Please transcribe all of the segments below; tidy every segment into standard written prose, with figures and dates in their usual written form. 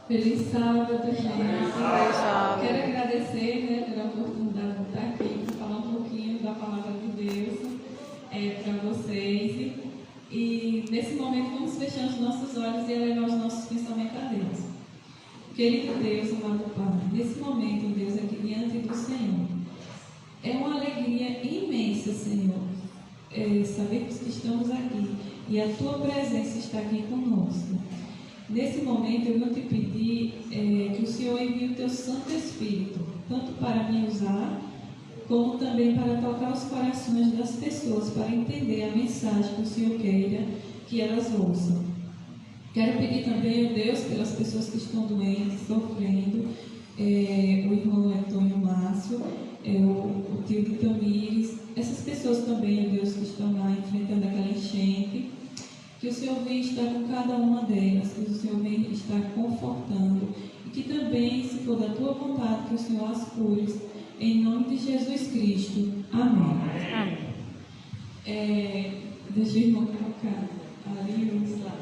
Feliz sábado, gente. Feliz sábado. Quero agradecer, pela oportunidade de estar aqui para falar um pouquinho da palavra de Deus para vocês. E nesse momento vamos fechar os nossos olhos e elevar os nossos pensamentos a Deus. Querido Deus, amado Pai, nesse momento, Deus, aqui diante do Senhor, é uma alegria imensa, Senhor, sabermos que estamos aqui e a Tua presença está aqui conosco. Nesse momento eu vou te pedir que o Senhor envie o Teu Santo Espírito, tanto para me usar, como também para tocar os corações das pessoas, para entender a mensagem que o Senhor queira que elas ouçam. Quero pedir também, Deus, pelas pessoas que estão doentes, sofrendo, o irmão Antônio Márcio, o tio de Tamires, essas pessoas também, Deus, que estão lá enfrentando aquela enchente, que o Senhor venha estar com cada uma delas, que o Senhor venha estar confortando, e que também, se for da Tua vontade, que o Senhor as cure, em nome de Jesus Cristo. Amém. Amém. Deixa o irmão colocar ali, vamos lá.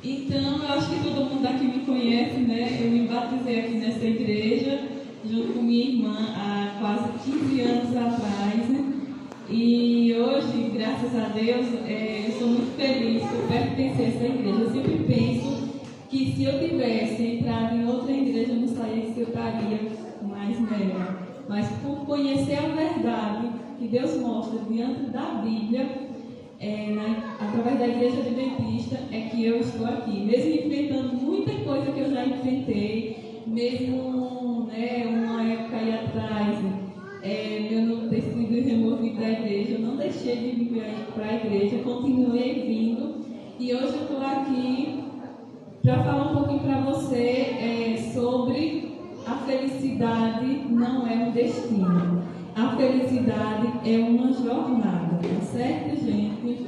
Então, eu acho que todo mundo aqui me conhece, Eu me batizei aqui nessa igreja, junto com minha irmã, há quase 15 anos atrás, E hoje, graças a Deus, eu sou muito feliz por pertencer a essa igreja. Eu sempre penso que se eu tivesse entrado em outra igreja, eu não sabia se eu estaria mais nela. Mas por conhecer a verdade que Deus mostra diante da Bíblia, através da igreja adventista, é que eu estou aqui. Mesmo enfrentando muita coisa que eu já enfrentei, mesmo uma época aí atrás, eu não ter sido removido da igreja, eu não deixei de vir para a igreja, continuei vindo, e hoje eu estou aqui para falar um pouquinho para você sobre a felicidade não é um destino, a felicidade é uma jornada, tá certo, gente?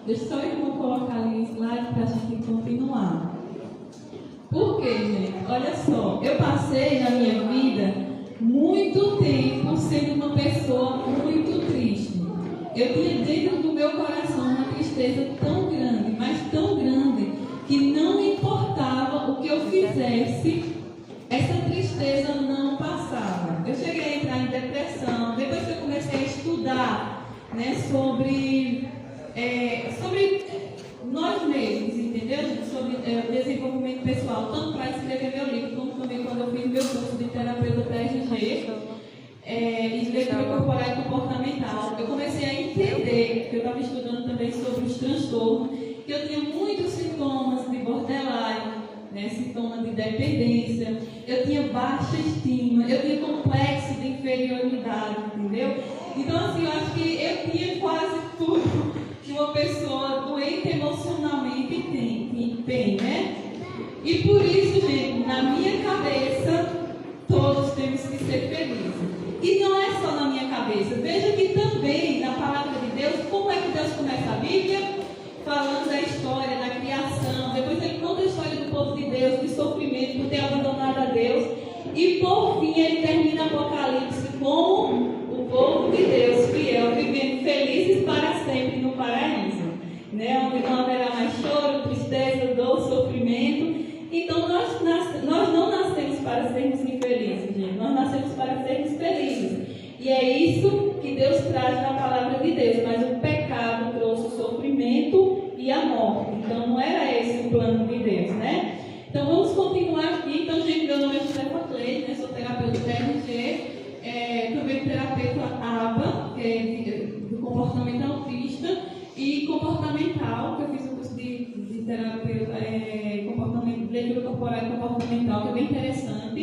Deixa só o irmão colocar ali o slide para a gente continuar. Por quê, gente? Olha só, eu passei na minha vida muito tempo sendo uma pessoa muito triste. Eu tinha dentro do meu coração uma tristeza tão grande, mas tão grande, que não importava o que eu fizesse, essa tristeza não passava. Eu cheguei a entrar em depressão, depois que eu comecei a estudar sobre nós mesmos, entendeu? Sobre desenvolvimento pessoal, tanto para escrever meu livro, como também quando eu fiz meu curso de terapeuta TRG, e leitura corporal e comportamental. Eu comecei a entender, que eu estava estudando também sobre os transtornos, que eu tinha muitos sintomas de borderline, sintomas de dependência, eu tinha baixa estima, eu tinha complexo de inferioridade, entendeu? Então, assim, eu acho que eu tinha quase tudo que uma pessoa doente emocionalmente tem, E por isso, gente, na minha cabeça, todos temos que ser felizes. E não é só na minha cabeça. Veja que também, na palavra de Deus, como é que Deus começa a Bíblia? Falando da história, da criação. Depois ele conta a história do povo de Deus, de sofrimento, por ter abandonado a Deus. E por fim, ele termina Apocalipse como o povo de Deus, fiel, vivendo felizes para sempre no paraíso, onde não haverá mais choro, tristeza, dor, sofrimento. Então nós não nascemos para sermos infelizes, gente. Nós nascemos para sermos felizes. E é isso que Deus traz na palavra de Deus. Mas o pecado trouxe o sofrimento e a morte. Então não era esse o plano de Deus, Então vamos continuar aqui. Então, gente, meu nome é Josefa Cleide, sou terapeuta TRG. Também terapeuta ABA, do comportamento autista, e comportamental, que eu fiz um curso de terapeuta, leitura corporal e comportamental, que é bem interessante,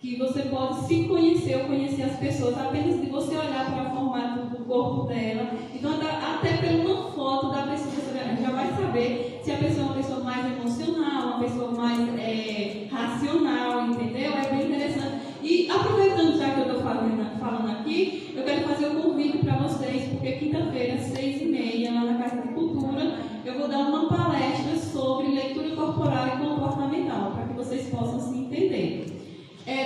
que você pode se conhecer ou conhecer as pessoas apenas de você olhar para o formato do corpo dela. Então, até por uma foto da pessoa, você já vai saber se a pessoa é uma pessoa mais emocional, uma pessoa mais racional, entendeu? É bem interessante. E aproveitando já que eu estou falando aqui, eu quero fazer um convite para vocês, porque quinta-feira, 6h30, lá na Casa de Cultura, eu vou dar uma palestra sobre leitura corporal e comportamental, para que vocês possam se entender.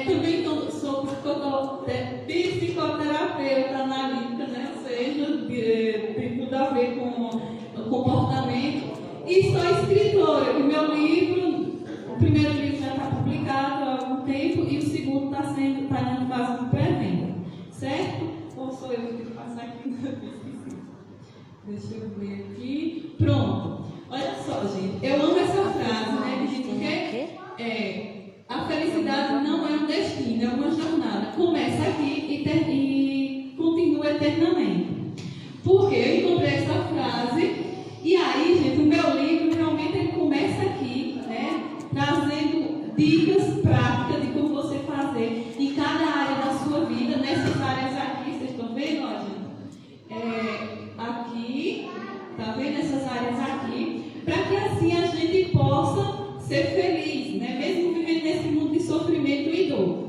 Também sou psicoterapeuta analítica, ou seja, tem tudo a ver com o comportamento, e sou escritora. O meu livro o primeiro livro já está publicado há algum tempo e o segundo está em fase de pré-venda. Certo? Ou sou eu que tenho que passar aqui? Deixa eu ver aqui. Pronto. Olha só, gente. Eu amo essa frase, né? Que diz que a felicidade não é um destino, é uma jornada. Começa aqui e continua eternamente. Porque eu encontrei essa frase e aí, gente, o meu livro realmente ele começa aqui, né? Trazendo dicas práticas de como você fazer em cada área da sua vida, nessas áreas aqui, vocês estão vendo, ó, gente? Aqui, tá vendo essas áreas aqui? Para que assim a gente possa ser feliz, né? Mesmo vivendo nesse mundo de sofrimento e dor.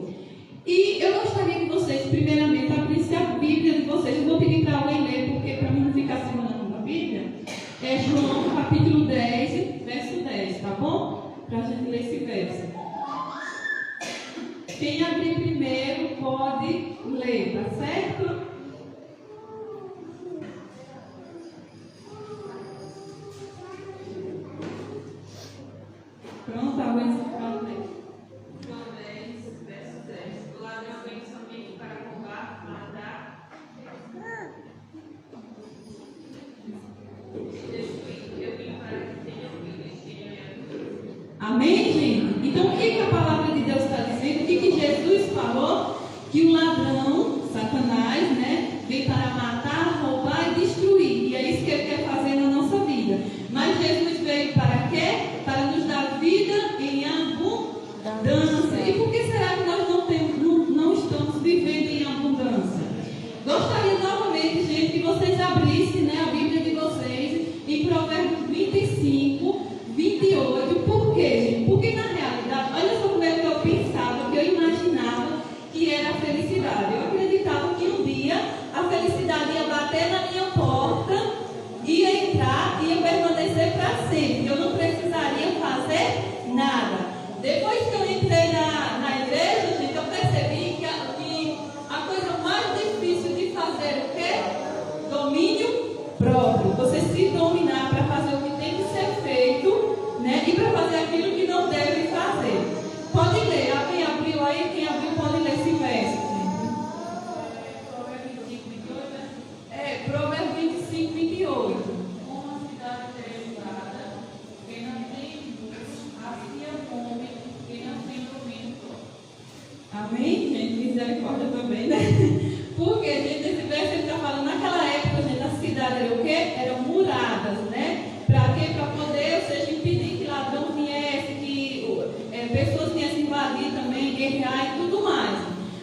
E eu gostaria que vocês, primeiramente, abrissem a Bíblia de vocês. Eu vou pedir para alguém ler, porque para mim não ficar segurando a Bíblia. É João, capítulo 10, verso 10, tá bom? Para a gente ler esse verso. Quem abrir primeiro pode ler, tá certo? Pronto, aguenta para ler. João 10, verso 10. O ladrão vem somente para roubar, matar e destruir. Eu vim para que tenham vida e tenham vida. Amém, gente? Então, o que a palavra de Deus está dizendo? O que Jesus falou? Que o ladrão, Satanás, né, vem para matar, roubar e destruir. E é isso que ele quer fazer na nossa vida. Mas Jesus veio para quê? Para nos dar vida em abundância. E por que será que nós não estamos vivendo em abundância? Gostaria novamente, gente, que vocês abrissem, né, a Bíblia de vocês em Provérbios 25, 28. Por quê, gente? Porque na realidade, olha só como é que eu pensava, que eu imaginava que era a felicidade. Eu acreditava que um dia a felicidade ia bater na minha porta, ia entrar e ia permanecer para sempre. Eu não precisaria fazer nada. Depois que eu entrei na igreja, gente, eu percebi que a coisa mais difícil de fazer é o quê? Domínio próprio. Você se dominar para fazer o que tem que ser feito, né? E para fazer aquilo que não deve fazer. Pode ler. Quem abriu aí, quem abriu pode ler esse verso. Provérbios 25, 28. Uma cidade derribada, quem não tem luz, havia fome, quem não tem domínio próprio. Amém, gente? Misericórdia também, né? Porque, gente, esse verso ele está falando, naquela época, gente, a cidade era o quê? Eram muradas, né? Para quê? Para poder, ou seja, impedir que ladrão viesse, que pessoas viessem invadir também, guerrear e tudo mais.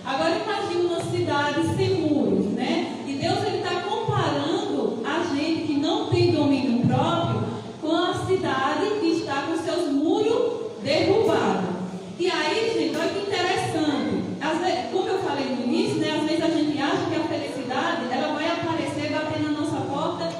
Agora, imagine uma cidade sem muros, né? E Deus, ele está comparando a gente que não tem domínio próprio com a cidade que está com seus muros derrubados. E aí, gente, olha que interessante. Às vezes, como eu falei no início, né, às vezes a gente acha que a felicidade ela vai aparecer, bater na nossa porta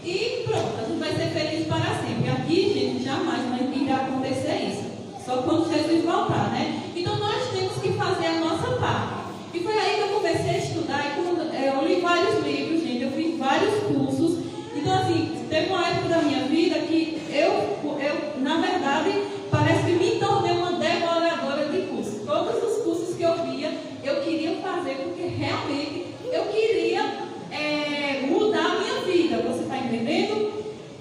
e pronto, a gente vai ser feliz para sempre. Aqui, gente, jamais irá acontecer isso. Só quando Jesus voltar, né? Então nós temos que fazer a nossa parte. E foi aí que eu comecei a estudar. E eu li vários livros, gente, eu fiz vários cursos. Então, assim, teve uma época da minha vida que eu na verdade, parece que me tornei uma devoradora de cursos. Todos os cursos que eu via, eu queria fazer, porque realmente eu queria mudar a minha vida. Você está entendendo?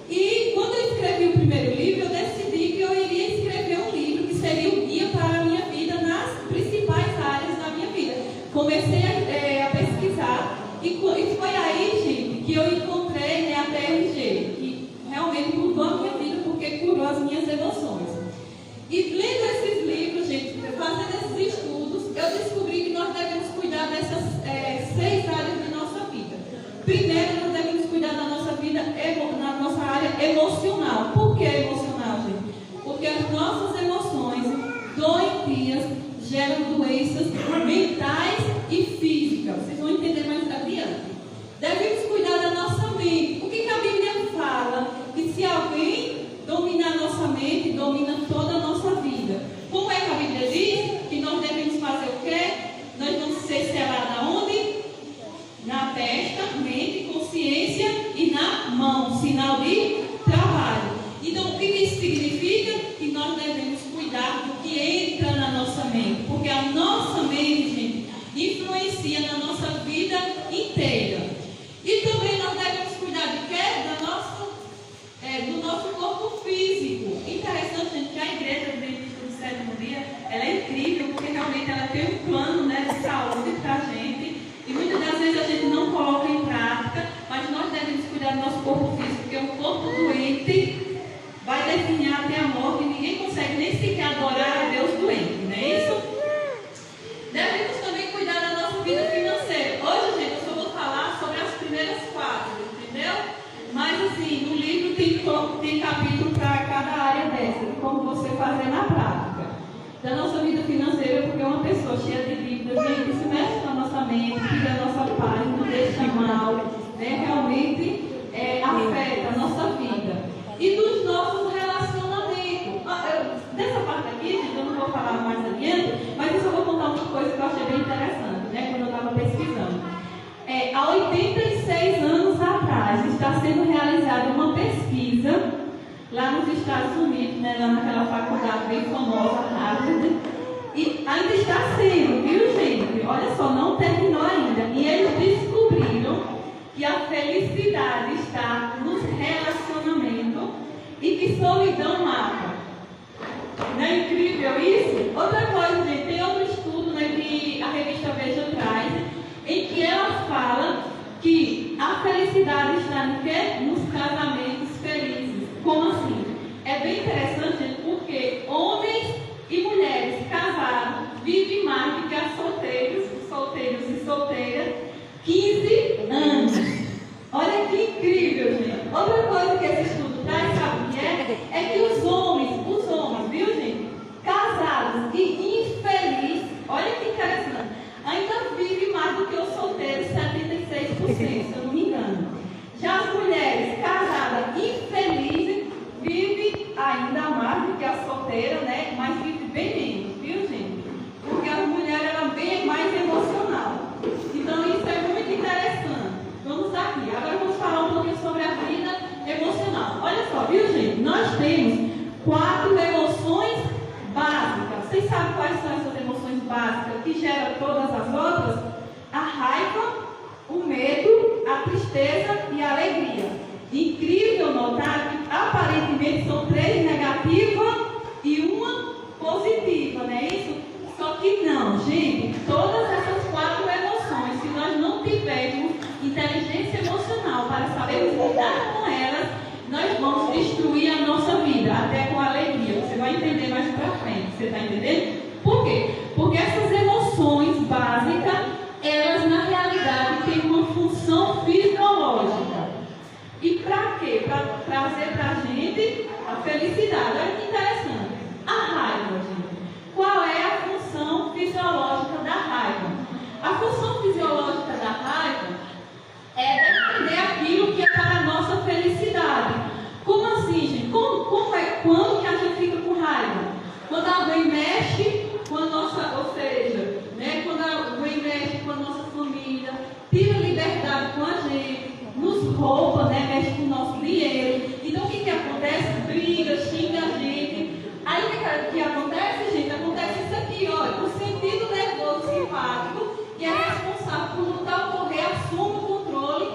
E quando eu escrevi o primeiro livro, eu decidi que eu iria escrever um livro que seria um guia para a minha vida nas principais áreas da minha vida. Comecei a pesquisar e foi aí, gente, que eu encontrei, né, a TRG, que realmente mudou a minha vida porque curou as minhas emoções. E lendo esses livros, gente, fazendo esses estudos, eu descobri que nós devemos cuidar dessas 6 áreas da nossa vida. Primeiro, nós devemos cuidar da nossa vida, na nossa área emocional. Por que emocional, gente? Porque as nossas emoções doentias geram doenças mentais e físicas. Vocês vão entender mais adiante. Devemos cuidar da nossa mente. O que a Bíblia fala? Que se alguém dominar nossa mente, domina toda a nossa vida. Como é que a Bíblia diz? Que nós devemos fazer o quê? Nós vamos ser selados aonde? Na testa, mente, consciência e na mão. Sinal de trabalho. Então, o que isso significa? Que nós devemos cuidar mente, porque a nossa mente, gente, influencia na nossa vida inteira. E também nós devemos cuidar de quê? Do nosso corpo físico. Interessante, gente, que a igreja adventista do sétimo dia, ela é incrível, porque realmente ela tem um plano, né, de saúde para a gente. E muitas das vezes a gente não coloca em prática, mas nós devemos cuidar do nosso corpo físico, porque um corpo doente vai definhar até a morte e ninguém consegue nem sequer adorar a Deus doente, não é isso? Devemos também cuidar da nossa vida financeira. Hoje, gente, eu só vou falar sobre as primeiras 4, entendeu? Mas assim, no livro tem capítulo para cada área dessa, de como você fazer na prática. Da nossa vida financeira, porque uma pessoa cheia de dívidas, gente, isso mexe com a nossa mente, tira a nossa paz, nos deixa mal, né? Realmente afeta a nossa vida. E dos nossos relacionamentos. Dessa parte aqui, gente, eu não vou falar mais adiante, mas eu só vou contar uma coisa que eu achei bem interessante, né? Quando eu estava pesquisando. Há 86 anos atrás, está sendo realizada uma pesquisa lá nos Estados Unidos, né, lá naquela faculdade bem famosa, Harvard, e ainda está sendo, viu, gente? Olha só, não terminou ainda. E eles descobriram que a felicidade está nos relacionamentos e que solidão mata. Não é incrível isso? Outra coisa, gente, tem outro estudo, né, que a revista Veja traz, em que ela fala que a felicidade está no quê? Nos casamentos felizes. Como assim? É bem interessante, gente, porque homens e mulheres casados vivem mais do que as solteiros e solteiras, 15 anos. Olha que incrível, gente. Outra coisa que esse estudo traz, sabe o que é? É que os homens, viu, gente? Casados e infelizes, olha que interessante, ainda vive mais do que os solteiros, 76%, se eu não me engano. Já as mulheres casadas infelizes vivem ainda mais do que a solteira, né? Mas vive bem menos, viu, gente? Porque a mulher ela é bem mais emocional. Então isso é muito interessante. Vamos aqui. Agora vamos falar um pouquinho sobre a vida emocional. Olha só, viu, gente? Nós temos 4 emoções básicas. Vocês sabem quais são essas emoções básicas que geram todas as outras? A raiva, o medo, a tristeza e a alegria. Incrível notar que aparentemente são 3 negativas e uma positiva, não é isso? Só que não, gente, todas essas 4 emoções, se nós não tivermos inteligência emocional para sabermos lidar com elas, nós vamos destruir a nossa vida, até com alegria. Você vai entender mais pra frente, você está entendendo? Por quê? Porque essas emoções básicas, elas na realidade têm uma função fisiológica. E para quê? Para trazer para a gente a felicidade. Olha que interessante. A raiva, gente. Qual é a função fisiológica da raiva? A função fisiológica da raiva é defender aquilo que é para a nossa felicidade. Como assim, gente? Quando que a gente fica com raiva? Quando alguém mexe com a nossa, ou seja, né, quando alguém mexe com a nossa família, tira liberdade com a gente, nos rouba, né, mexe com o nosso dinheiro. Então o que acontece? Briga, xinga a gente. Aí o que acontece, gente? Acontece isso aqui, olha, o sentido nervoso simpático, que é responsável por não dar ocorrer, assume o controle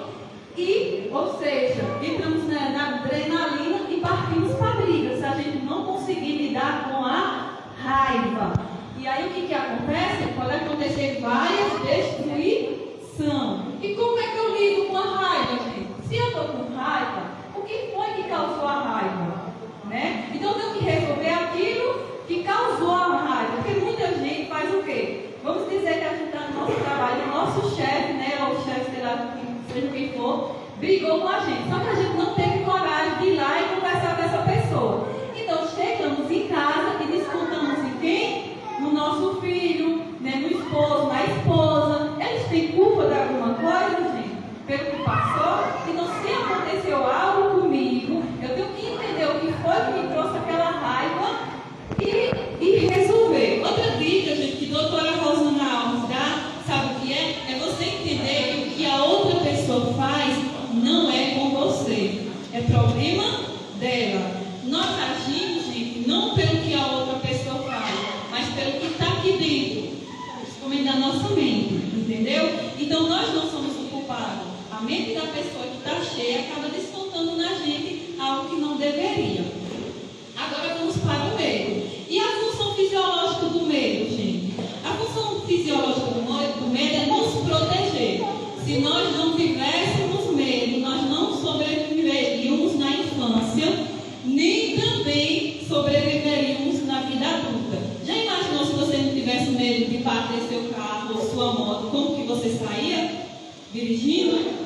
e, ou seja, entramos na adrenalina e partimos para a briga, se a gente não conseguir lidar com a raiva. E aí o que acontece? Pode acontecer várias destruição. E como é que eu lido com a raiva, gente? Se eu estou com raiva, o que foi que causou a raiva? Né? Então eu tenho que resolver aquilo que causou a raiva. Porque muita gente faz o quê? Vamos dizer que a gente está no nosso trabalho, o nosso chefe, né, ou o chefe, sei lá, seja quem for, brigou com a gente. Só que a gente não teve coragem de ir lá e conversar com essa pessoa. Então chegamos em casa e descontamos em quem? No nosso filho, né, no esposo, na esposa. Eles têm culpa de alguma coisa, gente? Pelo que passou? Então se aconteceu algo comigo, eu tenho que entender o que foi que me trouxe aquela raiva e resolver. Outra dica, gente, que a doutora Rosana Alves dá, sabe o que é? É você entender que o que a outra pessoa faz não é com você. É problema desenvolvimento da nossa mente, entendeu? Então nós não somos o culpado. A mente da pessoa que está cheia acaba descontando na gente algo que não deveria. Agora vamos para o medo. E a função fisiológica do medo, gente? A função fisiológica do medo é nos proteger. Se nós não tivéssemos medo, nós não sobreviveríamos na infância, nem também sobreviveríamos na vida adulta. Já imaginou se você não tivesse medo de bater seu carro ou sua moto, como que você saía? Dirigindo?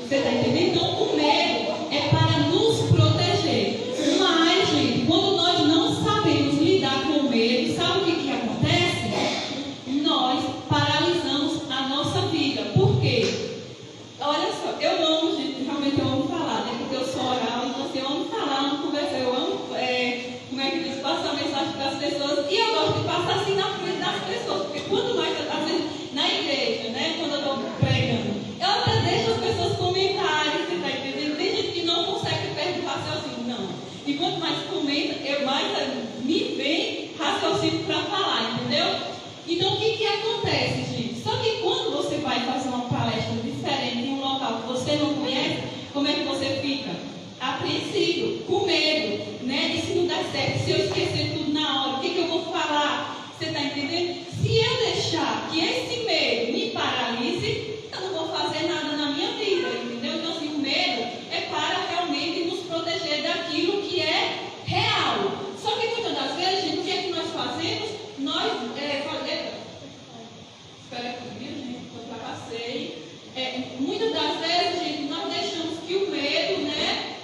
Você está entendendo? Então, o medo é para nos proteger. Mas, gente, quando nós não sabemos lidar com o medo, sabe o que acontece? Nós paralisamos a nossa vida. Por quê? Olha só, eu amo, gente, realmente eu amo falar, né? Porque eu sou oral, então assim, eu amo falar, amo conversar, eu amo, como é que diz, passar mensagem para as pessoas. E eu gosto de passar assim na frente das pessoas, porque quando nós, às vezes, na igreja, né? Quando eu estou pregando, eu até deixo as pessoas comentarem, você está entendendo? Tem gente que não consegue perder o raciocínio, não. E quanto mais comenta, mais me vem raciocínio para falar, entendeu? Então, o que acontece, gente? Só que quando você vai fazer uma palestra diferente em um local que você não conhece, como é que você fica? Apreensivo, com medo, né? E se não der certo, se eu esquecer tudo na hora, o que eu vou falar? Você está entendendo? Se eu deixar que esse medo me paralise, eu não vou fazer nada na minha vida, entendeu? Então, assim, o medo é para realmente nos proteger daquilo que é real. Só que muitas das vezes, gente, o que é que nós fazemos? Nós espera aqui, viu, gente? Eu ultrapassei. Muitas das vezes, gente, nós deixamos que o medo, né?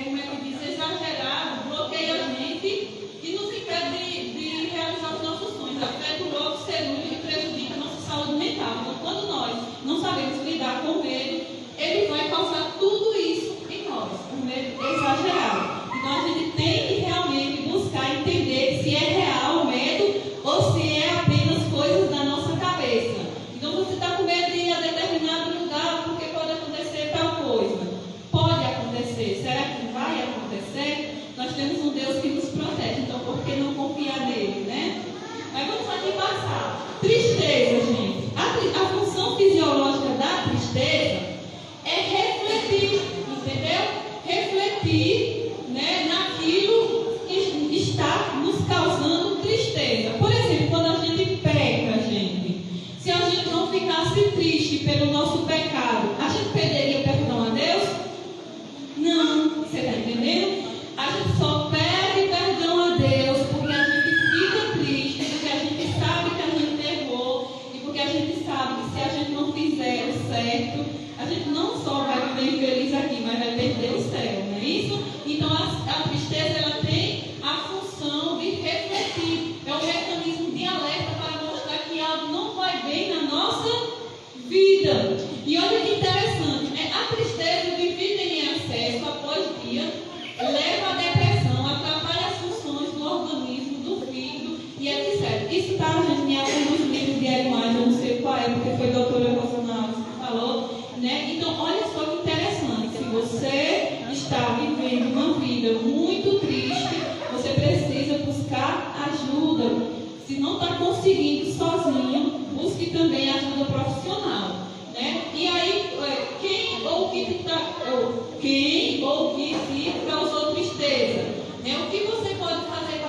Como é que eu disse? Exagerado, bloqueia a gente e nos impede de realizar os nossos sonhos. Afeta o lobo cerebral e prejudica a nossa saúde mental. Então, quando nós não sabemos lidar com o medo, ele vai causar tudo isso em nós. O medo exagerado. Então, a gente tem que realmente buscar entender se é real o medo ou se é apenas coisas da nossa cabeça. Então, você está com medo de ir a determinado lugar porque pode acontecer tal coisa. Pode acontecer. Será que vai acontecer? Nós temos um Deus que nos protege. Então, por que não confiar nele, né? Mas vamos aqui passar. Tristeza, gente. A função fisiológica da tristeza é refletir, entendeu? Refletir, né, naquilo que está nos causando tristeza. Por exemplo, quando a gente peca, gente, se a gente não ficasse triste pelo nosso pecado, a gente pediria perdão a Deus? Não, você está entendendo? A gente só pede perdão a Deus porque a gente fica triste, porque a gente sabe que a gente errou e porque a gente sabe que se a gente não fizer o certo, a gente não só vai viver infeliz aqui, mas vai perder o céu, não é isso? Então a tristeza, ela tem a função de refletir, é um mecanismo de alerta para mostrar que algo não vai bem na nossa vida. E olha que interessante, né? A tristeza dividida em excesso após dia leva à depressão, atrapalha as funções do organismo, do fígado e etc. Isso está, gente, em alguns dos livros de Ellen White, eu não sei qual é, porque foi a doutora Rosanales que falou, né? Então, olha só que interessante, se você está vivendo uma vida muito triste, você precisa buscar ajuda. Se não está conseguindo sozinho, busque também ajuda profissional, né? E aí, quem ou que te causou tristeza, né? O que você pode fazer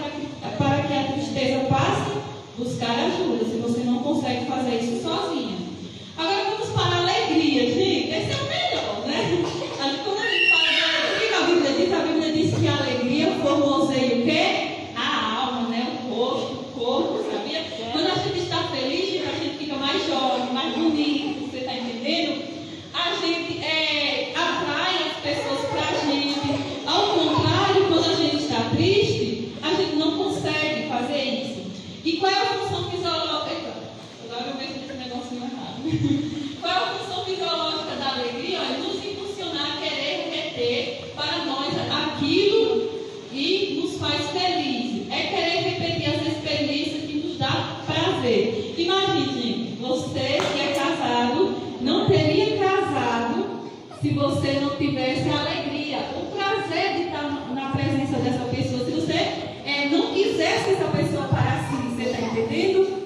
para que a tristeza passe? Buscar ajuda, se você não consegue fazer isso sozinho. Agora vamos para a alegria, gente. Esse é o melhor, né? Quando a gente fala de alegria, o que a Bíblia diz? A Bíblia diz que a alegria formoseia o quê? A alma, né? O rosto, o corpo, sabia? Quando a gente está feliz, a gente fica mais jovem, mais bonito, você está entendendo? A gente atrai as pessoas para a gente. Ao contrário, quando a gente está triste, a gente não consegue fazer isso. E qual é a função fisiológica? Agora eu vejo esse negocinho errado. Qual é a função fisiológica da alegria? É nos impulsionar a querer reter para nós aquilo que nos faz felizes. É querer repetir as experiências que nos dá prazer. Imagine, gente, você que é casado, não teria casado se você não tivesse a alegria, o prazer de estar na presença dessa pessoa. Se você não quisesse essa pessoa para si, você está entendendo?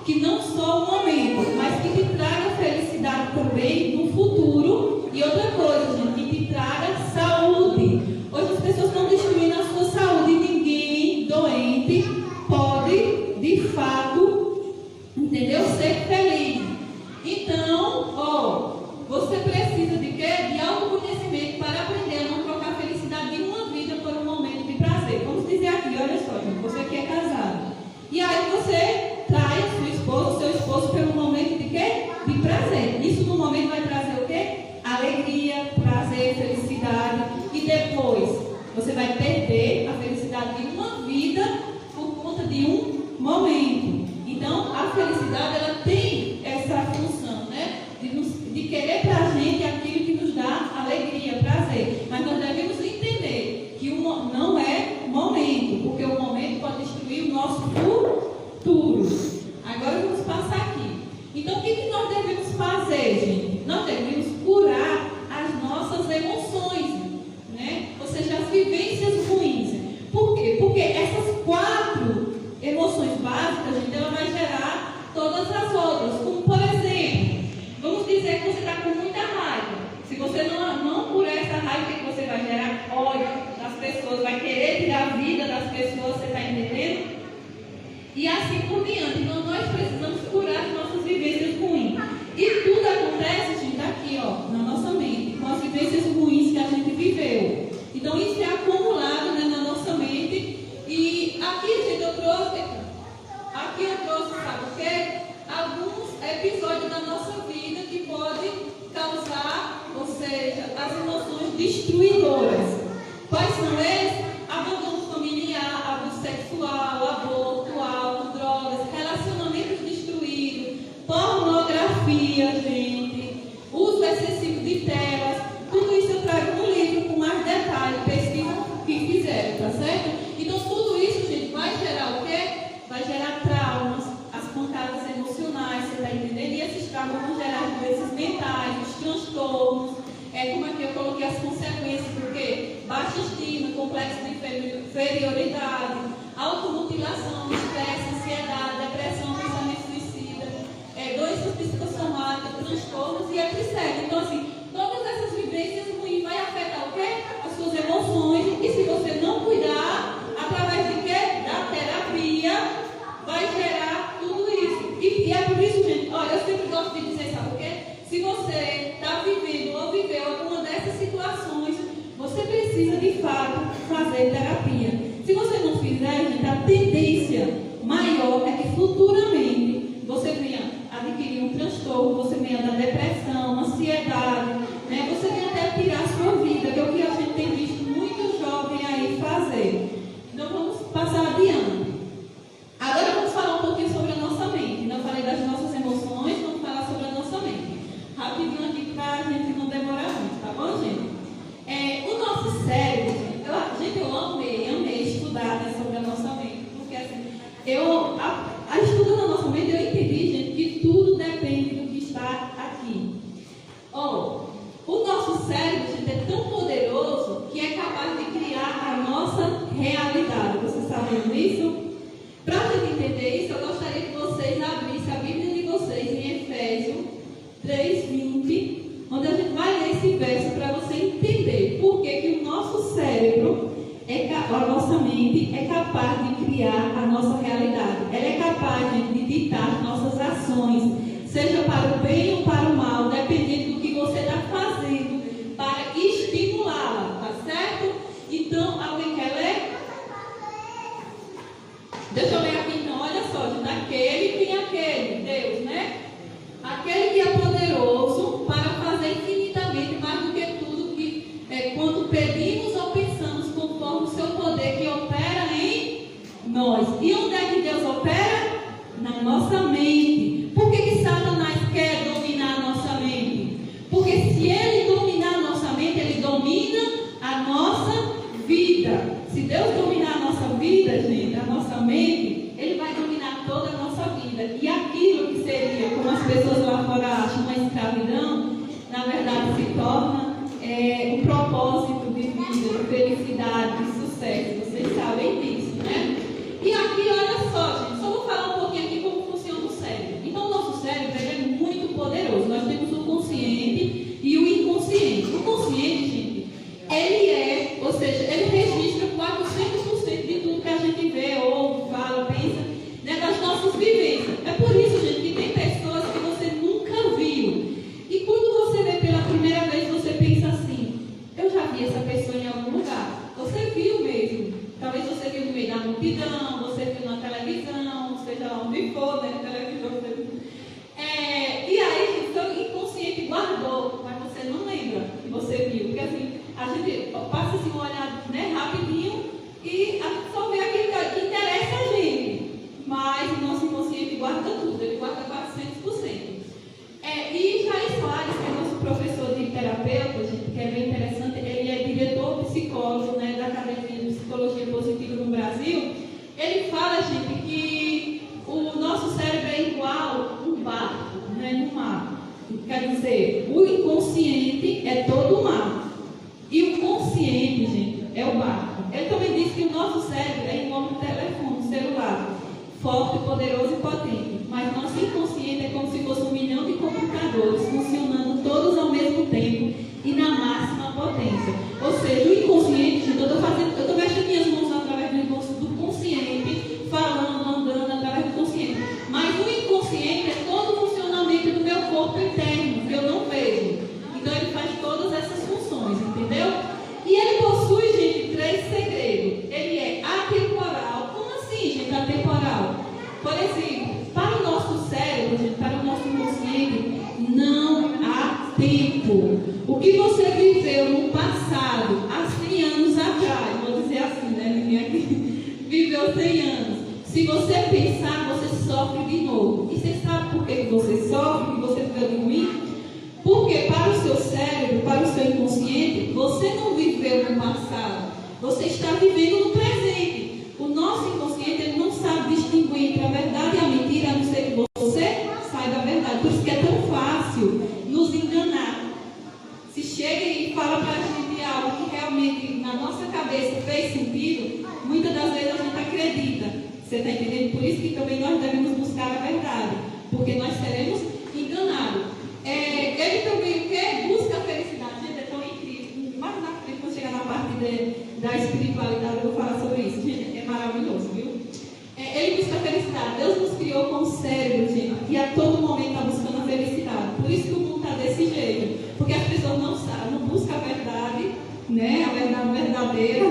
que não só o momento, mas que te traga felicidade também no futuro. E outra coisa, gente, que te traga saúde. Hoje as pessoas estão destruindo a sua saúde e ninguém doente pode, de fato, entendeu? Ser feliz. Então, você precisa de quê? De autoconhecimento para aprender a não trocar a felicidade de uma vida por um momento de prazer. Vamos dizer aqui, olha só, gente, você que é casado. E aí você traz sua esposa, seu esposo pelo momento de quê? De prazer. Isso no momento vai trazer o quê? Alegria, prazer, felicidade. E depois você vai perder a felicidade de uma vida por conta de um momento. Então, a felicidade, ela tem essa função, né? De querer pra gente aquilo que nos dá alegria, prazer. Mas nós devemos entender que não é momento, porque o momento pode destruir o nosso futuro. Agora vamos passar aqui. Então, o que nós devemos fazer, gente? Nós devemos curar as nossas emoções, né? Ou seja, as vivências ruins. Por quê? Porque essas 4 emoções básicas, gente, ela vai gerar todas as outras. Como, por exemplo, vamos dizer que você está com muita raiva. Se você não curar essa raiva, o que você vai gerar? Ódio das pessoas, vai querer tirar a vida das pessoas, você está entendendo? E assim por diante. Então, nós precisamos curar as nossas vivências ruins. E tudo acontece, gente, aqui, ó, na nossa mente, com as vivências ruins que a gente viveu. Então, isso é acumulado, né, na nossa mente. E aqui, gente, eu trouxe, sabe o quê? Alguns episódios da nossa vida que podem causar, ou seja, as emoções destruidoras. Quais são eles? Abandono familiar, abuso sexual, aborto, álcool, drogas, relacionamentos destruídos, pornografia, gente, uso excessivo de telas. Tudo isso eu trago no livro com mais detalhes, pesquisa que fizeram, tá certo? Então, tudo isso, gente, vai gerar o quê? Vai gerar traumas, as pancadas emocionais, você está entendendo? E esses traumas vão gerar doenças mentais, os transtornos. Como aqui eu coloquei as consequências, porque baixa estima, complexo de inferioridade, automutilação, estresse, ansiedade, depressão, pensamento suicida, doenças psicossomáticas, transtornos e etc. Então, assim, todas essas vivências ruins vai afetar o quê? As suas emoções. E se você não cuidar, através de quê? Da terapia, vai gerar tudo isso. E é por isso, gente, olha, eu sempre gosto de dizer, sabe o quê? Se você está vivendo ou viveu alguma dessas situações, você precisa de fato fazer terapia. Se você não fizer, gente, a tendência maior é que futuramente você venha adquirir um transtorno, você venha da depressão, ansiedade, né? Você venha até tirar a sua vida, que é o que a gente tem visto muitos jovens aí fazer. Então vamos passar adiante. Agora vamos falar um pouquinho sobre a nossa mente. Não falei das nossas emoções, vamos falar sobre a nossa mente. Rapidinho aqui para a gente não demorar muito, tá bom, gente? O nosso cérebro, gente, eu amei estudar, né, sobre a nossa mente, porque assim, a estudando a nossa mente, eu entendi, gente, que tudo depende do que está aqui. O nosso cérebro, gente, é tão poderoso que é capaz de criar a nossa realidade. Vocês sabem disso? Para a gente entender isso, eu gostaria que vocês abrissem a Bíblia de vocês em Efésios 3:20, onde a gente vai ler esse verso para você entender por que o nosso cérebro, a nossa mente, é capaz de criar a nossa realidade. Ela é capaz, gente, de ditar nossas ações, seja para o bem ou para o mal, dependendo do que você está fazendo, para estimulá-la, tá certo? Então, alguém quer ler? Deixa eu ler aqui então, olha só, gente, aquele tem aquele, Deus, né? Aquele que é poderoso para fazer infinitamente mais do que tudo que quanto pedimos ou pensamos, conforme o seu poder que opera em nós. E onde é que Deus opera? Na nossa mente. Por que Satanás quer dominar a nossa mente? Porque se ele dominar a nossa mente, ele domina a nossa vida. Se Deus dominar a nossa vida, gente, a nossa mente, ele vai dominar toda a nossa vida. E aquilo que seria, como as pessoas lá fora acham, uma escravidão, na verdade se torna um propósito de vida, de felicidade, de sucesso. Vocês sabem disso, né? E aqui, olha só, gente, só vou falar um pouquinho aqui como funciona o cérebro. guarda 400%. E Jair Soares, que é nosso professor de terapeuta, gente, que é bem interessante, ele é diretor psicólogo, né, da Academia de Psicologia Positiva no Brasil. Ele fala, gente, que o nosso cérebro é igual um barco, né, no mar. Quer dizer, o inconsciente é todo o mar. E o consciente, gente, é o barco. Ele também diz que o nosso cérebro é igual um telefone, um celular, forte, poderoso e potente. Mas nosso inconsciente é como se fosse 1 milhão de computadores funcionando todos ao mesmo tempo e na máxima potência. Ou seja, o inconsciente, gente, eu estou mexendo minhas mãos através do consciente, falando, andando através do consciente. Mas o inconsciente é todo o funcionamento do meu corpo interno, que eu não vejo. Então ele faz todas essas funções, entendeu? E ele possui, gente, 3 segredos. Ele é atemporal. Como assim, gente, atemporal? Por exemplo, para o nosso cérebro, gente, para o nosso inconsciente, não há tempo. O que você viveu no passado, há 100 anos atrás, vou dizer assim, né? Ninguém aqui viveu 100 anos. Se você pensar, você sofre de novo. E você sabe por que você sofre, que você fica ruim? Porque para o seu cérebro, para o seu inconsciente, você não viveu no passado. Você está vivendo no presente. O nosso inconsciente, ele não sabe distinguir entre a verdade e a mentira, a não ser que você saiba a verdade. Por isso que é tão fácil nos enganar. Se chega e fala para a gente algo que realmente na nossa cabeça fez sentido, muitas das vezes a gente acredita. Você está entendendo? Por isso que também nós devemos buscar a verdade. Porque nós seremos enganados. Ele também busca a felicidade. Gente, é tão incrível. Mais na frente, quando chegar na parte da espiritualidade, eu vou falar sobre isso. Gente, é maravilhoso, viu? Ele busca a felicidade. Deus nos criou com o cérebro, gente, que a todo momento está buscando a felicidade. Por isso que o mundo está desse jeito. Porque as pessoas não sabem, não buscam a verdade, né? A verdade verdadeira.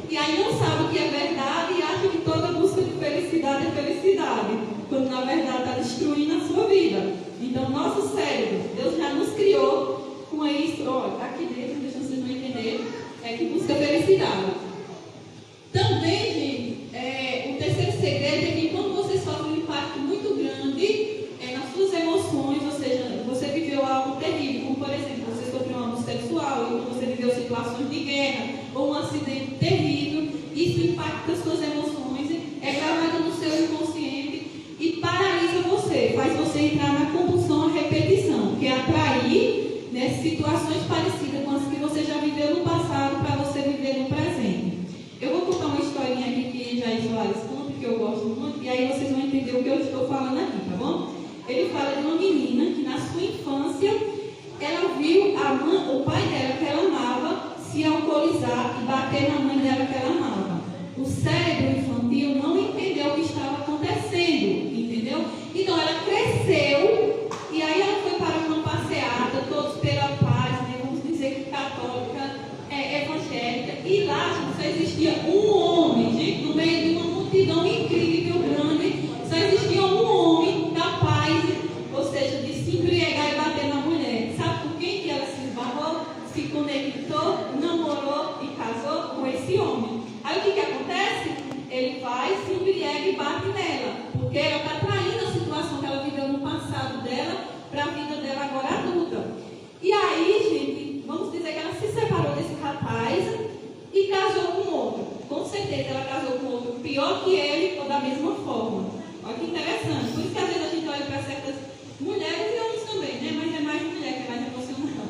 E aí não sabem o que é verdade e acham que toda busca de felicidade é felicidade. Quando na verdade está destruindo a sua vida. Então, nosso cérebro, Deus já nos criou com isso. Olha, está aqui dentro, deixa vocês não entenderem, é que busca felicidade. Também, gente, o terceiro segredo é que quando você sofre um impacto muito grande nas suas emoções, ou seja, você viveu algo terrível, como por exemplo, você sofreu um abuso sexual, ou você viveu situações de guerra, ou um acidente terrível, isso impacta as suas emoções, é gravado no seu inconsciente e paralisa você, faz você entrar na compulsão à repetição, que é atrair, né, situações parecidas com as que você já viveu no passado para você viver no presente. Eu vou contar uma historinha aqui que Jair Soares conta, que eu gosto muito, e aí vocês vão entender o que eu estou falando aqui, tá bom? Ele fala de uma menina que na sua infância ela viu o pai dela que ela amava se alcoolizar e bater na mãe dela que ela amava. O cérebro infantil não entendeu o que estava acontecendo, entendeu? Então ela cresceu e aí ela foi para uma passeata, todos pela paz, né? Vamos dizer que católica, evangélica, e lá só existia um homem, gente, no meio de uma multidão incrível, grande, só existia um homem capaz, ou seja, de se embriagar e bater na mulher. Sabe por quem que ela se esbarrou, se conectou, namorou e casou com esse homem? Aí o que acontece? Ele vai, se embriaga e bate nela, porque ela está traindo a situação que ela viveu no passado dela para a vida dela agora adulta. E aí, gente, vamos dizer que ela se separou desse rapaz e casou com outro. Com certeza ela casou com outro pior que ele ou da mesma forma. Olha que interessante. Por isso que às vezes a gente olha para certas mulheres e homens também, né? Mas é mais mulher que é mais emocional.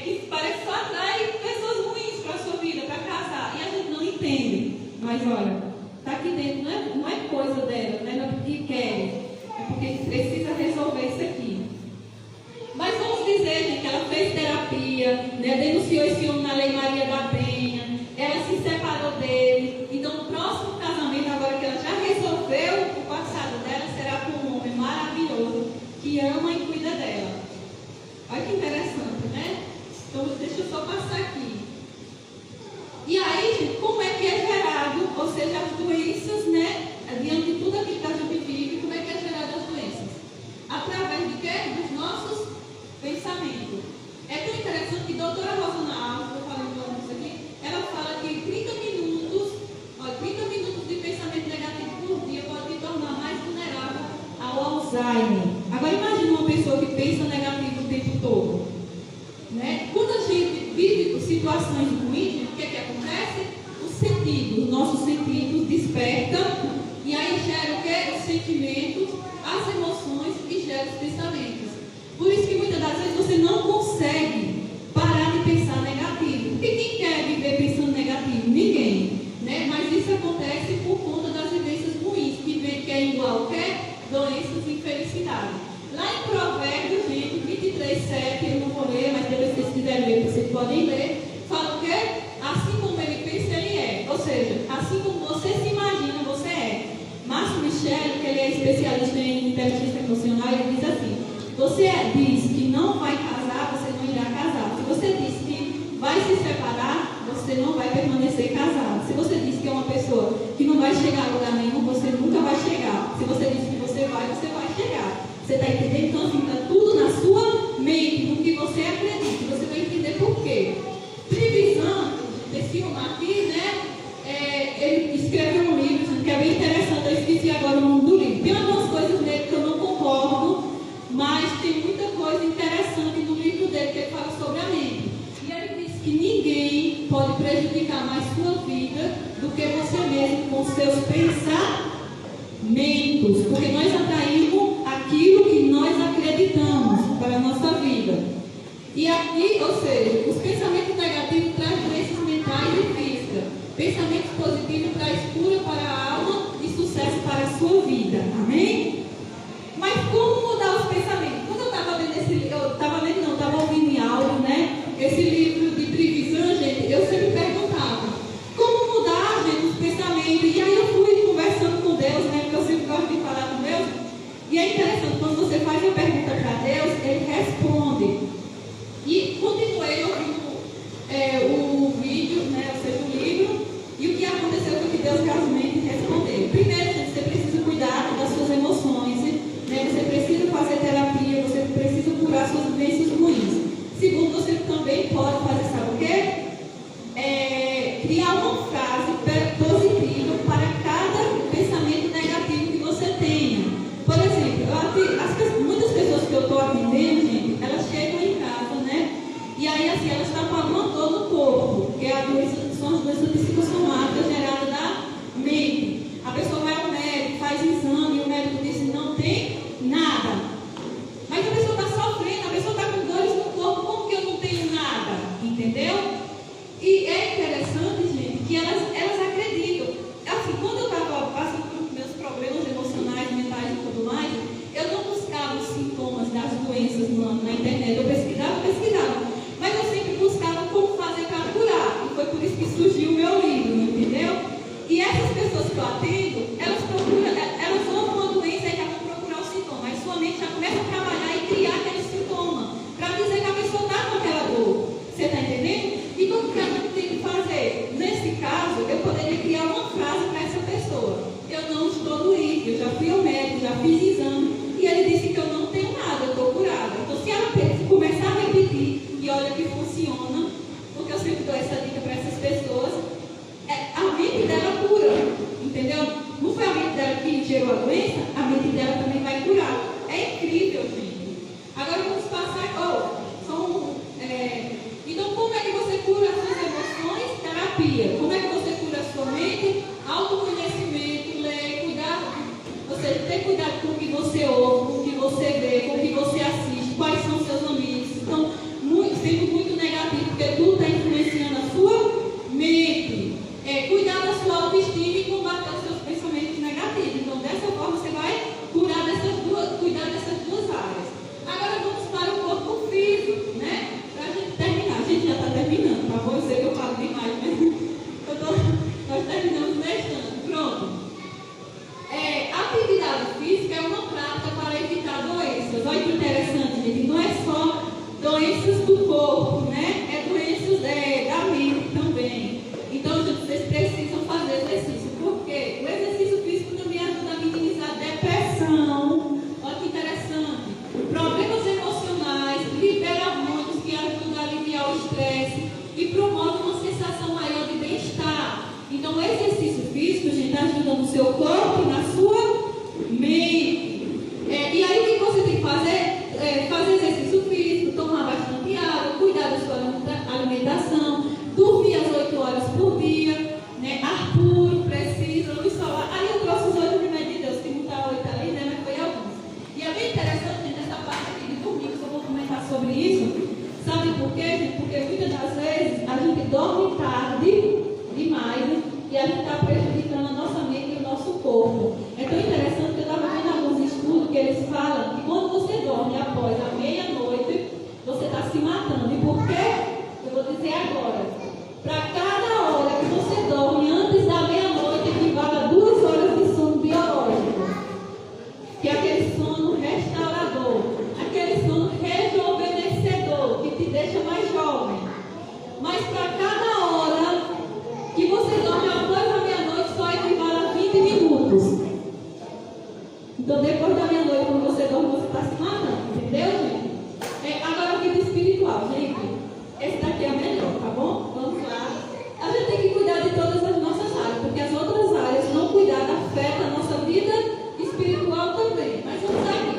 Que parece só atrai pessoas ruins para a sua vida, para casar. E a gente não entende. Mas olha, está aqui dentro, não é coisa dela, não é porque quer, é porque precisa resolver isso aqui. Mas vamos dizer, gente, que ela fez terapia, né, denunciou esse homem na Lei Maria da Penha, ela se separou dele. Então, o próximo casamento, agora que ela já resolveu o passado dela, será com um homem maravilhoso que ama e cuida dela. Olha que interessante, né? Então, deixa eu só passar aqui. E aí, gente, como é que é gerado, ou seja, as doenças, né? Diante de tudo aquilo que a gente vive, como é que é gerado as doenças? Através de quê? Dos nossos pensamentos. É tão interessante que a doutora Rosana Alves, eu falei um isso aqui, ela fala que 30 minutos de pensamento negativo por dia pode te Alzheimer. Agora imagine uma pessoa que pensa negativo o tempo todo. Né? Quando a gente vive situações ruins, o que é que acontece? Os nossos sentidos despertam e aí gera o que? Os sentimentos, as emoções e gera os pensamentos. Por isso que muitas das vezes você não consegue parar de pensar negativo. Porque quem quer viver pensando negativo? Ninguém. Né? Mas isso acontece por conta das vivências ruins, que é igual a quê? Doenças e infelicidade. Lá em Provérbios, gente, 23:7, eu não vou ler, mas depois vocês quiserem ler, vocês podem ler. Fala o quê? Assim como ele pensa, ele é. Ou seja, assim como você se imagina, você é. Márcio Michel, que ele é especialista em inteligência emocional, ele diz assim: você diz que não vai casar, você não irá casar. Se você diz que vai se separar, você não vai permanecer casado. Se você diz que é uma pessoa que não vai chegar a lugar nenhum, você nunca vai chegar. Se você diz que você vai chegar. Você está entendendo? Então, assim, está tudo na sua mente, no que você acredita. Você vai entender por quê. Trevisan, desse filme aqui, né? Ele escreveu um livro que é bem interessante. Eu esqueci agora o nome do livro. Tem algumas coisas nele que eu não concordo, mas tem muita coisa interessante no livro dele que ele fala sobre a mente. E ele diz que ninguém pode prejudicar mais sua vida do que você mesmo com seus pensamentos. Porque nós atraímos aquilo que nós acreditamos para a nossa vida. E aqui, ou seja, os pensamentos negativos trazem doenças mentais e físicas. Pensamentos positivos trazem cura para a alma e sucesso para a sua vida. Amém? Mas como mudar os pensamentos? Quando eu estava lendo esse livro, estava ouvindo em áudio, né? Esse livro de Trevisan, gente, eu sempre perguntava: como mudar, gente, os pensamentos? E aí eu fui conversando com Deus, né? Porque eu sempre gosto de falar com Deus. E é interessante, quando você faz a pergunta para Deus, Ele responde. E continuei ouvindo o vídeo, né? Ou seja, o livro. E o que aconteceu foi que Deus realmente respondeu. Primeiro, gente, você precisa cuidar das suas emoções, né? Você precisa fazer terapia, você precisa curar suas vivências ruins. Segundo, você também pode fazer, sabe o quê? Criar uma frase positiva para cada pensamento negativo que você tenha. Por exemplo, muitas pessoas que eu estou atendendo, gente, elas chegam em casa, né? E aí, assim, elas estão com alguma dor no corpo, que são as doenças psicossomáticas geradas da mente. A pessoa vai ao médico, faz exame, e o médico diz que não tem nada. Mas a pessoa está sofrendo, a pessoa está com dores no corpo, como que eu não tenho nada? Entendeu? E é interessante, gente, que elas acreditam. Assim, quando eu estava passando por meus problemas emocionais, mentais e tudo mais, eu não buscava os sintomas das doenças na internet. Eu pesquisava. Mas eu sempre buscava como fazer para curar. E foi por isso que surgiu o meu livro, entendeu? E essas pessoas que eu atendo, elas vão uma doença e já vão procurar o sintoma. Mas sua mente já começa a trabalhar e criar aquele sintoma para dizer que a pessoa está com aquela dor. Você está entendendo? E como que a gente tem que fazer? Nesse caso, eu poderia criar uma frase para essa pessoa: eu não estou doente, eu já fui ao médico, já fiz exame, e ele disse que eu não tenho nada, eu estou curada. Então, se ela começar a repetir, e olha que funciona, porque eu sempre dou essa dica para essas pessoas, a mente dela cura, entendeu? Não foi a mente dela que gerou a doença, a mente dela também vai curar. É incrível, gente. Agora vamos passar. Então, como é que você cura as suas emoções? Terapia. Como é que você cura a sua mente? Autoconhecimento, ler, cuidar. Ou seja, ter cuidado com o que você ouve, com o que você vê, com o que você assiste, quais são os seus amigos. Então, sempre muito negativo, porque tudo está influenciando a sua mente. Cuidar da sua autoestima e combater os seus pensamentos negativos. Então, dessa forma, você vai cuidar dessas duas áreas. Agora, vamos para o corpo físico, né? Para a gente terminar. A gente já está terminando, tá bom? Eu sei que eu falo demais, mas nós terminamos neste. Pronto. Atividade física é uma prática para evitar doenças. Olha que interessante, gente. Não é só doenças do corpo, né? É doenças da mente também. Então, gente, vocês precisam fazer exercício. Por quê? O exercício físico também ajuda a minimizar a depressão. Olha que interessante. Problemas emocionais, libera hormônios que ajudam a aliviar o estresse e promove uma sensação maior de bem-estar. Então, o exercício físico, gente, ajuda no seu corpo e na sua mente. E aí sobre isso. Sabe por quê, gente? Porque muitas das vezes a gente dorme tarde demais e a gente está prejudicando a nossa mente e o nosso corpo. É tão interessante que eu estava vendo alguns estudos que eles falam que quando você dorme após a meia-noite, você está se matando. E por quê? Eu vou dizer agora. Para cada hora que você dorme antes da meia-noite, equivale a 2 horas de sono biológico. Que é aquele sono restaurador, aquele sono rejuvenescedor, que te deixa mais jovem. Mas para cada hora que você dorme após a meia-noite, só equivale a 20 minutos. Então, depois da meia-noite, quando você dorme, você está se matando, entendeu, gente? Agora, a vida espiritual, gente. Esse daqui é melhor, tá bom? Vamos lá. A gente tem que cuidar de todas as nossas áreas, porque as outras áreas, não cuidar, afeta a nossa vida espiritual também. Mas vamos aqui.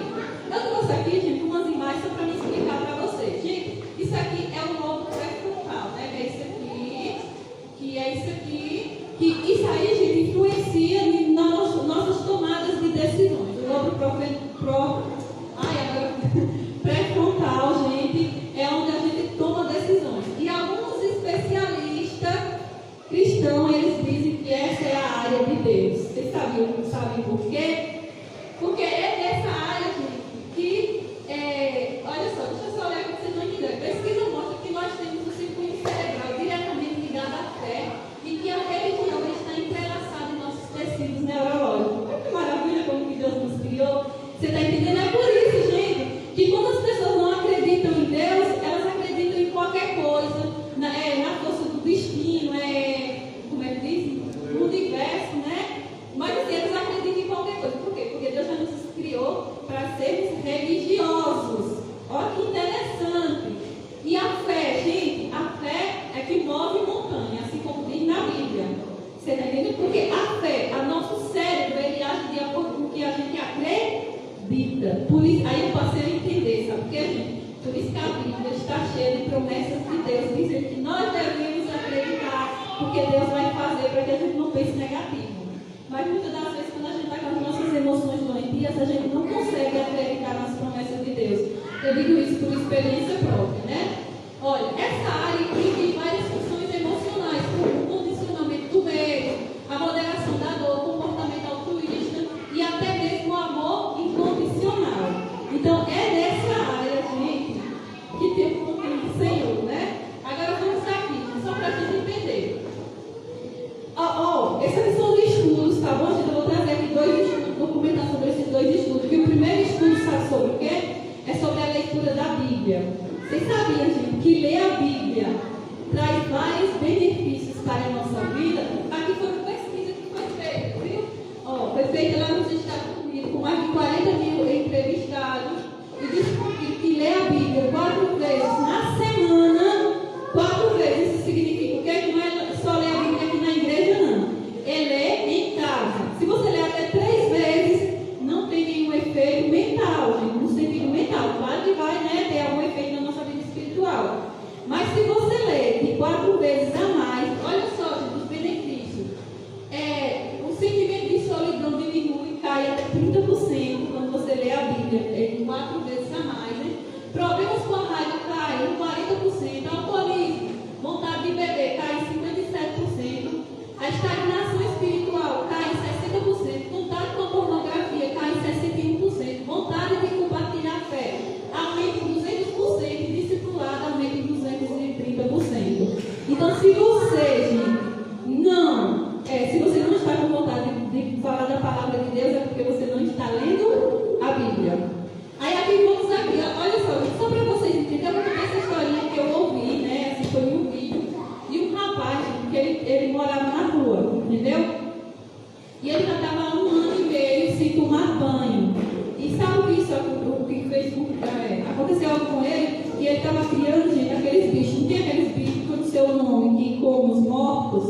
Eu trouxe aqui, gente, umas imagens só para me explicar para vocês. Gente, isso aqui é o lobo pré-frontal, né? Que é isso aqui, que é isso aqui, que isso aí, gente, influencia nas nossas tomadas de decisões. O lobo pré-frontal, gente, é onde a gente toma decisões. E alguns especialistas cristãos, eles dizem que essa é a área de Deus. Vocês sabem por quê? Porque é nessa área, gente, que, olha só, deixa eu só olhar para vocês não entenderem. Pesquisa mostra que nós temos o circuito cerebral diretamente ligado à fé e que a religião está entrelaçada em nossos tecidos neurológicos. Olha que maravilha como que Deus nos criou. Você está entendendo? É por isso, gente, que quando as pessoas não acreditam em Deus, elas acreditam em qualquer coisa, na força do destino, como é que diz? No universo, né? Mas assim, eles acreditam em qualquer coisa. Por quê? Porque Deus já nos criou para sermos religiosos. Olha que interessante. E a fé, gente, a fé é que move montanha, assim como diz na Bíblia. Você está entendendo? Porque a fé, o nosso cérebro, ele age de acordo com o que a gente acredita. Por isso, aí eu passei a entender, sabe por quê, gente? Por isso que a Bíblia está cheia de promessas de Deus, dizendo que nós devemos acreditar, porque Deus vai fazer para que a gente não pense negativo. Mas muitas das vezes, quando a gente está com as nossas emoções doentias, a gente não consegue acreditar nas promessas de Deus. Eu digo isso por experiência própria, né? Olha, essa área inclui várias funções emocionais, como o condicionamento do medo, a moderação da dor, o comportamento altruísta e até mesmo o amor incondicional. Então, é nessa área, gente, que tem o conteúdo do Senhor, né? Agora vamos aqui, só para a gente entender. Esses são os estudos, tá bom, gente? Eu vou trazer aqui 2 estudos, documentar sobre esses 2 estudos. Que o primeiro estudo sabe sobre o quê? É sobre a leitura da Bíblia. Vocês sabiam, gente, que ler a Bíblia traz vários benefícios para a nossa vida? Aqui foi uma pesquisa que foi feita, viu? Foi feita lá nos Estados Unidos, com mais de 40 mil entrevistados, e descobriu que ler a Bíblia 4 vezes na semana, 4 vezes, isso significa o quê? Que não é só ler a Bíblia aqui na igreja, não. É ler em casa. Se você ler até 3 vezes, não tem nenhum efeito mental, gente, no sentido mental. Claro que vai, né, ter algum efeito na nossa vida espiritual. Mas se você ler de 4 vezes a mais, olha só, gente, os benefícios. O sentimento de solidão diminui, cai até 30% quando você lê a Bíblia 4 vezes a mais, né? Problemas com a raiva caem 40%, alcoolismo, vontade de beber cai 57%, a estagnação espiritual cai 60%, vontade com a pornografia cai 61%, vontade de compartilhar a fé aumenta 200% e discipulado aumenta 230%. Então, se você, se você não está com vontade de falar da palavra de Deus, é porque você não está lendo a Bíblia. Aí aqui vamos aqui, olha só para vocês entenderem, eu vou contar essa historinha que eu ouvi, né? Assim, foi um vídeo de um rapaz que ele morava na rua, entendeu? E ele já estava há 1 ano e meio sem tomar banho. E sabe o que fez? Aconteceu algo com ele, e ele estava criando, gente, aqueles bichos. Não tem aqueles bichos com o seu nome, que comem os mortos?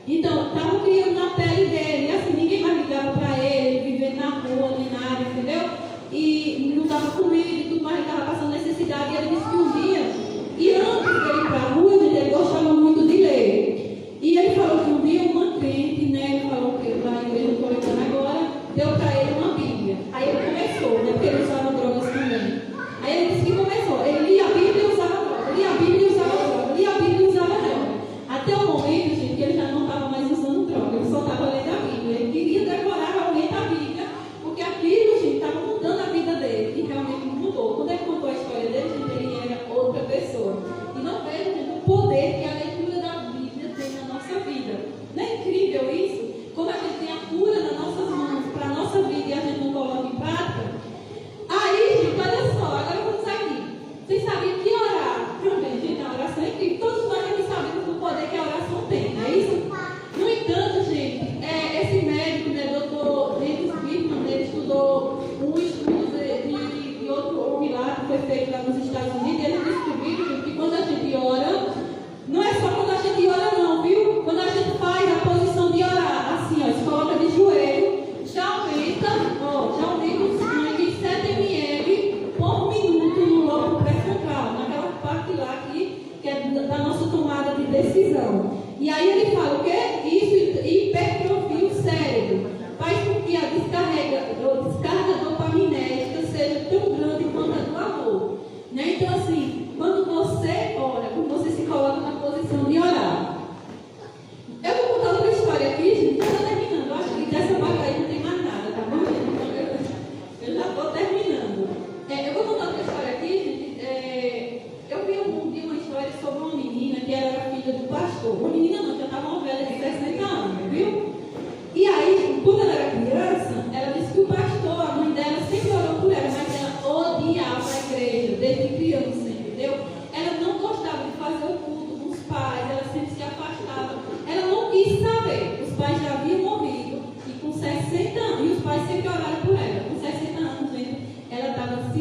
Então, estavam criando na pele dele. E assim, ninguém mais ligava para ele vivendo na rua, nem nada, entendeu? E não dava comida e tudo mais, ele estava passando necessidade. E ele disse que um dia, e antes dele ir para a rua, gente, ele gostava muito de ler. E ele falou que um dia uma crente, né, ele falou que na igreja, não estou lembrando agora, deu para ele uma Bíblia. Aí ele começou, né, porque ele usava drogas também. Aí ele disse que começou.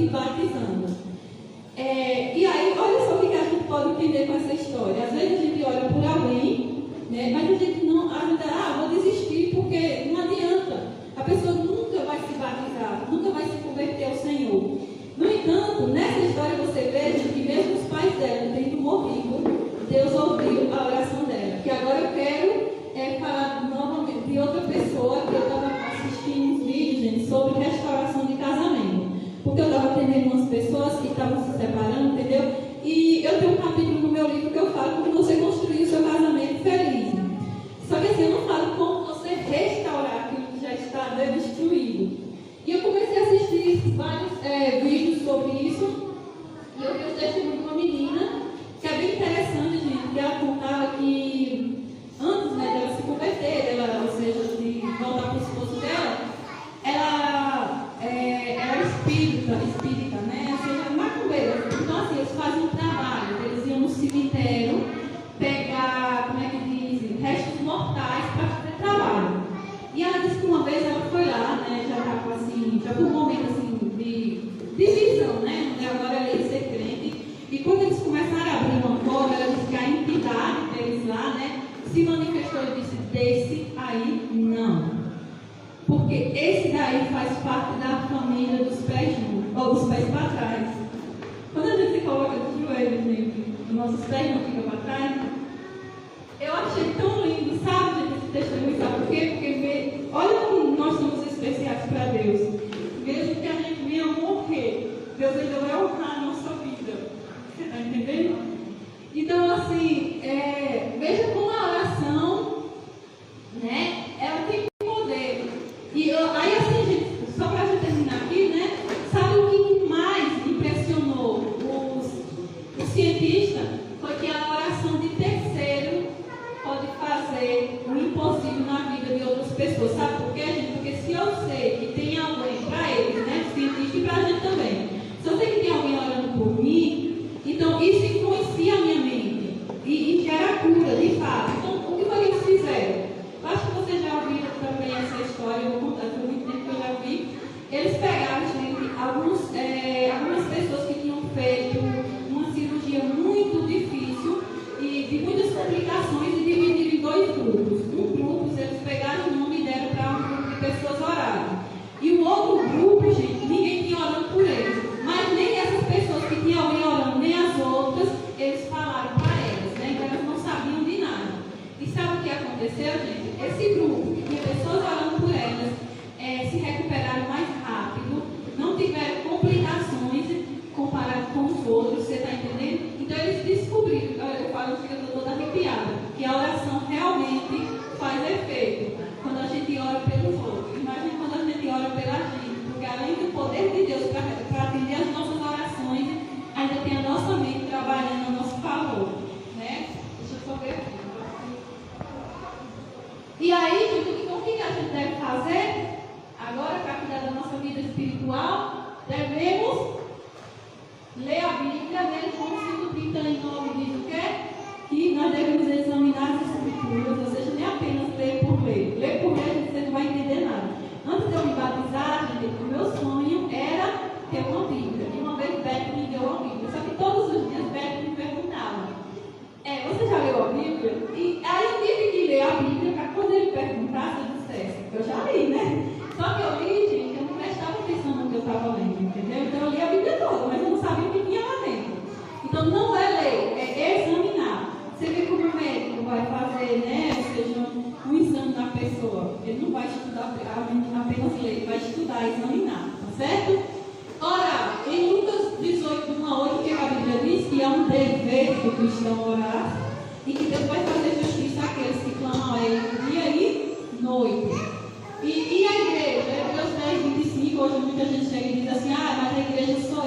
se batizando. E aí, olha só o que a gente pode entender com essa história. Às vezes a gente olha por alguém, né, mas a gente não vou desistir porque não adianta. A pessoa nunca vai se batizar, nunca vai se converter ao Senhor. No entanto, nessa história você vê que mesmo os pais dela tendo morrido, Deus ouviu a oração dela. Que agora eu quero falar novamente de outra pessoa que eu estava assistindo uns vídeos, gente, sobre restauração de casamento. Porque eu estava atendendo umas pessoas que estavam se separando, entendeu? E eu tenho um capítulo no meu livro que eu falo como você construir o seu casamento feliz. Só que assim, eu não falo como você restaurar aquilo que já está destruído. E eu comecei a assistir vários vídeos sobre isso. E eu vi o testemunho de uma menina, que é bem interessante, gente, que ela contava que antes, né, dela se converter, ou seja, de voltar para o esposo dela, ela era espírita, né? Ou seja, macumbeira. Então, assim, eles faziam trabalho, eles iam no cemitério pegar, como é que dizem, restos mortais para fazer trabalho. E ela disse que uma vez ela foi lá, né? Já estava assim, já foi um momento assim de visão, né? Agora ela ia ser crente. E quando eles começaram a abrir uma porta, ela disse que a entidade deles lá, né, se manifestou e disse: desse aí não. Porque esse daí faz parte da família dos pés juntos, ou dos pés para trás. Quando a gente se coloca de joelhos, gente, os nossos pés não ficam para trás. Eu achei tão lindo, sabe, gente, esse testemunho, sabe por quê? Porque olha como nós somos especiais para Deus. Mesmo que a gente venha morrer, Deus ainda vai honrar a nossa vida. Você está entendendo? Então, assim, veja como a oração, né, ela tem poder. E aí, assim, gente, só para a gente terminar aqui, né, sabe o que mais impressionou os cientistas? Foi que a oração de terceiro pode fazer o impossível na vida de outras pessoas. Sabe por quê, gente? Porque se eu sei que tem alguém, para eles, né, cientista, e para a gente também, se eu sei que tem alguém orando por mim, então isso influencia a minha mente e gera cura, de fato. Então, o que foi que eles fizeram? Eu acho que vocês já ouviram também essa história, eu vou contar, foi muito tempo que eu já vi. Eles pegaram, gente, algumas pessoas que tinham feito uma cirurgia muito difícil e de muitas complicações e dividiram em dois grupos. Um grupo, eles pegaram o nome e deram para um grupo de pessoas orarem. E o outro grupo, gente, ninguém tinha orando por eles. Mas nem essas pessoas que tinham alguém orando, nem as outras, eles falaram para elas, né? Então elas não sabiam de nada. E sabe o que aconteceu, gente? Esse grupo, que tinha pessoas orando por elas, se recuperaram mais rápido, não tiveram complicações comparado com os outros, você está entendendo? Então eles descobriram, eu falo que eu estou toda arrepiada, que a oração realmente faz efeito quando a gente ora pelos outros. Imagina quando a gente ora pela gente, porque além do poder de Deus para atender as nossas orações, ainda tem a nossa mente trabalhando a nosso favor, né? Deixa eu só ver aqui. E aí, gente, então o que a gente deve fazer? Agora, para cuidar da nossa vida espiritual, devemos ler a Bíblia, né? João 5,39 diz o quê? Que nós devemos examinar as Escrituras, ou seja, nem apenas ler por ler. Ler por ler, você não vai entender nada. Antes de eu me batizar, gente, o meu sonho era ter uma Bíblia. E uma vez Beto me deu uma Bíblia. Só que todos os dias Beto me perguntava: você já leu a Bíblia? E aí eu tive que ler a Bíblia para quando ele perguntasse, eu dissesse: eu já li, né? Só que eu li, gente, eu não prestava atenção no que eu estava lendo, entendeu? Então eu li a Bíblia toda, mas eu não sabia o que tinha lá dentro. Então não é ler, é examinar. Você vê como o médico vai fazer, né? Ou seja, um exame na pessoa. Ele não vai estudar apenas ler, ele vai estudar, examinar, tá certo? Ora, em Lucas 18, 1 a 8, que a Bíblia diz que é um dever do cristão orar e que Deus vai fazer justiça àqueles que clamam a Ele dia e noite. E a igreja, Hebreus 10, 25, hoje muita gente chega e diz assim: mas a igreja sou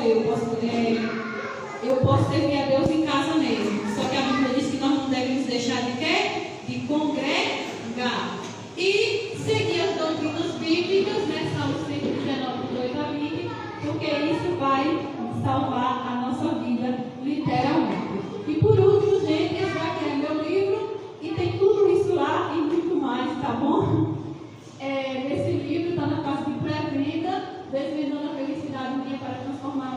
eu posso servir a Deus em casa mesmo. Só que a Bíblia diz que nós não devemos deixar de quê? De congregar. E seguir as doutrinas bíblicas, né? Salmo 119, 2 a 20, porque isso vai salvar a nossa vida, literalmente. E por último, gente, esse aqui é meu livro e tem tudo isso lá e muito mais, tá bom? Nesse livro está na fase de pré-venda, Desvendando a Felicidade Minha para Transformar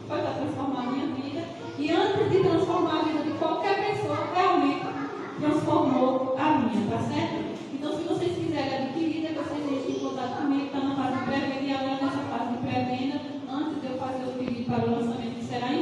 foi para transformar a minha vida. E antes de transformar a vida de qualquer pessoa, realmente transformou a minha, tá certo? Então, se vocês quiserem adquirir, vocês entrem em contato comigo, está na fase de pré-venda, e agora nessa fase de pré-venda, antes de eu fazer o pedido para o lançamento, que será em